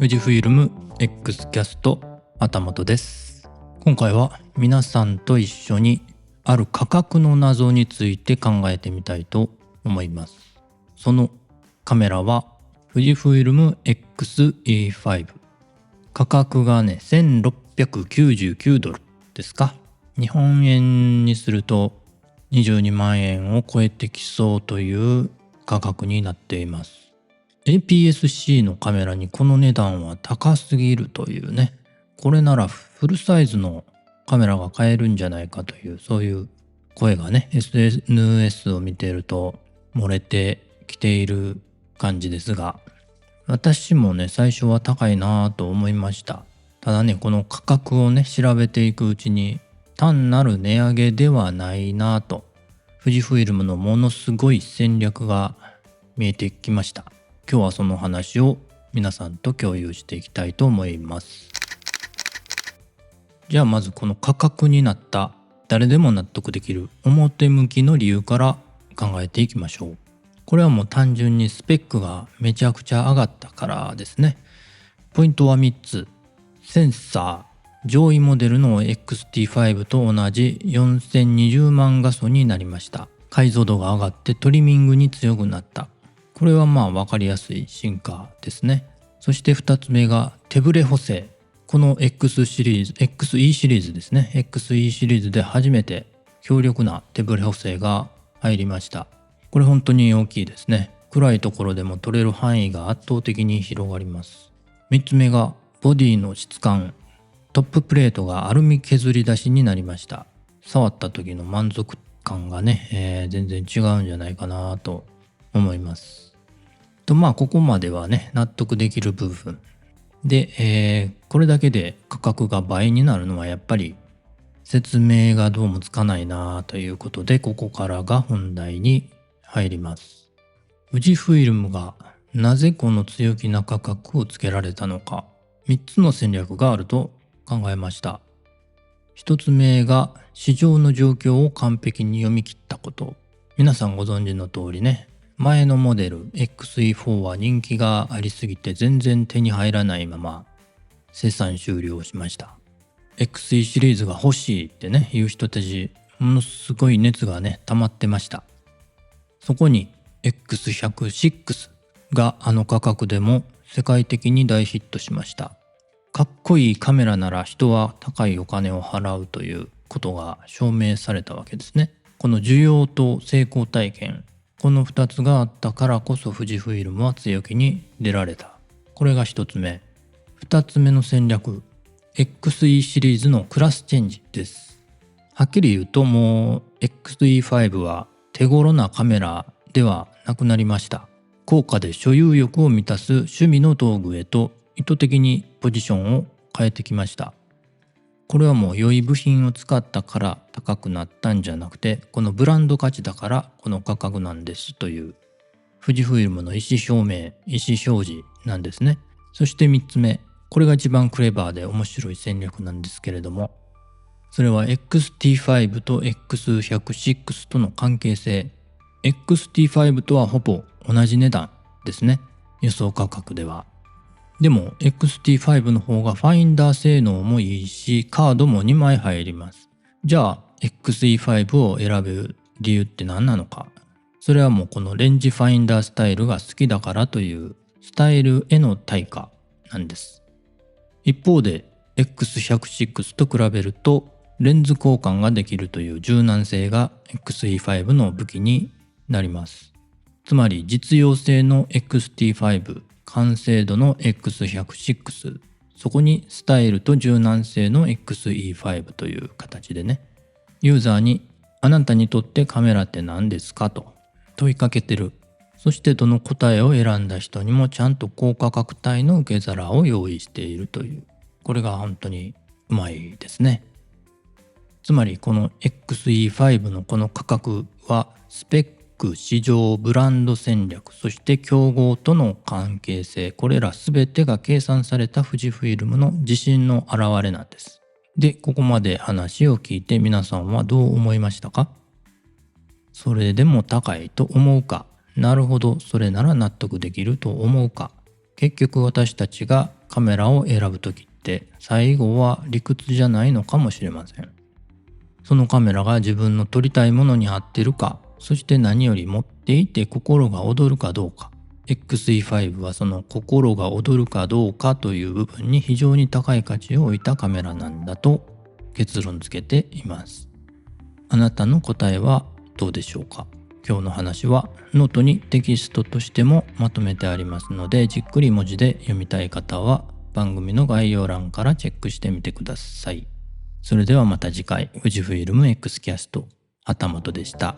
富士フイルム X キャスト旗本です。今回は皆さんと一緒にある価格の謎について考えてみたいと思います。そのカメラは富士フイルム XE5、価格がね$1699ですか。日本円にすると22万円を超えてきそうという価格になっています。APS-C のカメラにこの値段は高すぎるというね、これならフルサイズのカメラが買えるんじゃないかという、そういう声がね SNS を見ていると漏れてきている感じですが、私もね最初は高いなぁと思いました。ただね、この価格をね調べていくうちに単なる値上げではないなぁと、富士フイルムのものすごい戦略が見えてきました。今日はその話を皆さんと共有していきたいと思います。じゃあまずこの価格になった誰でも納得できる表向きの理由から考えていきましょう。これはもう単純にスペックがめちゃくちゃ上がったからですね。ポイントは3つ。センサー、上位モデルの XT5 と同じ4020万画素になりました。解像度が上がってトリミングに強くなった。これはまあ分かりやすい進化ですね。そして2つ目が手ブレ補正。この X シリーズ、XE シリーズですね。XE シリーズで初めて強力な手ブレ補正が入りました。これ本当に大きいですね。暗いところでも撮れる範囲が圧倒的に広がります。3つ目がボディの質感。トッププレートがアルミ削り出しになりました。触った時の満足感がね、全然違うんじゃないかなと思います。まあここまではね納得できる部分で、これだけで価格が倍になるのはやっぱり説明がどうもつかないなということで、ここからが本題に入ります。富士フイルムがなぜこの強気な価格をつけられたのか、3つの戦略があると考えました。1つ目が市場の状況を完璧に読み切ったこと。皆さんご存知の通りね、前のモデル XE4 は人気がありすぎて全然手に入らないまま生産終了しました。XE シリーズが欲しいってねいう人たち、ものすごい熱がね溜まってました。そこに X100VI があの価格でも世界的に大ヒットしました。かっこいいカメラなら人は高いお金を払うということが証明されたわけですね。この需要と成功体験、この2つがあったからこそ富士フイルムは強気に出られた。これが1つ目。2つ目の戦略、 XE シリーズのクラスチェンジです。はっきり言うともう XE5 は手頃なカメラではなくなりました。高価で所有欲を満たす趣味の道具へと意図的にポジションを変えてきました。これはもう良い部品を使ったから高くなったんじゃなくて、このブランド価値だからこの価格なんですという富士フイルムの意思表明、意思表示なんですね。そして3つ目、これが一番クレバーで面白い戦略なんですけれども、それは XT5 と X100VI との関係性。 XT5 とはほぼ同じ値段ですね、予想価格では。でも XT5 の方がファインダー性能もいいし、カードも2枚入ります。じゃあ XE5 を選ぶ理由って何なのか。それはもうこのレンジファインダースタイルが好きだからというスタイルへの対価なんです。一方で X100VI と比べるとレンズ交換ができるという柔軟性が XE5 の武器になります。つまり実用性の XT5、完成度の X100VI、そこにスタイルと柔軟性の XE5 という形でね、ユーザーにあなたにとってカメラって何ですかと問いかけてる。そしてどの答えを選んだ人にもちゃんと高価格帯の受け皿を用意しているという、これが本当にうまいですね。つまりこの XE5 のこの価格はスペック、市場、ブランド戦略、そして競合との関係性、これら全てが計算された富士フイルムの自信の表れなんです。で、ここまで話を聞いて皆さんはどう思いましたか？それでも高いと思うか、なるほど、それなら納得できると思うか、結局私たちがカメラを選ぶときって最後は理屈じゃないのかもしれません。そのカメラが自分の撮りたいものに合ってるか、そして何より持っていて心が躍るかどうか。XE5 はその心が躍るかどうかという部分に非常に高い価値を置いたカメラなんだと結論付けています。あなたの答えはどうでしょうか。今日の話はノートにテキストとしてもまとめてありますので、じっくり文字で読みたい方は番組の概要欄からチェックしてみてください。それではまた次回、富士フイルム X キャスト、旗本でした。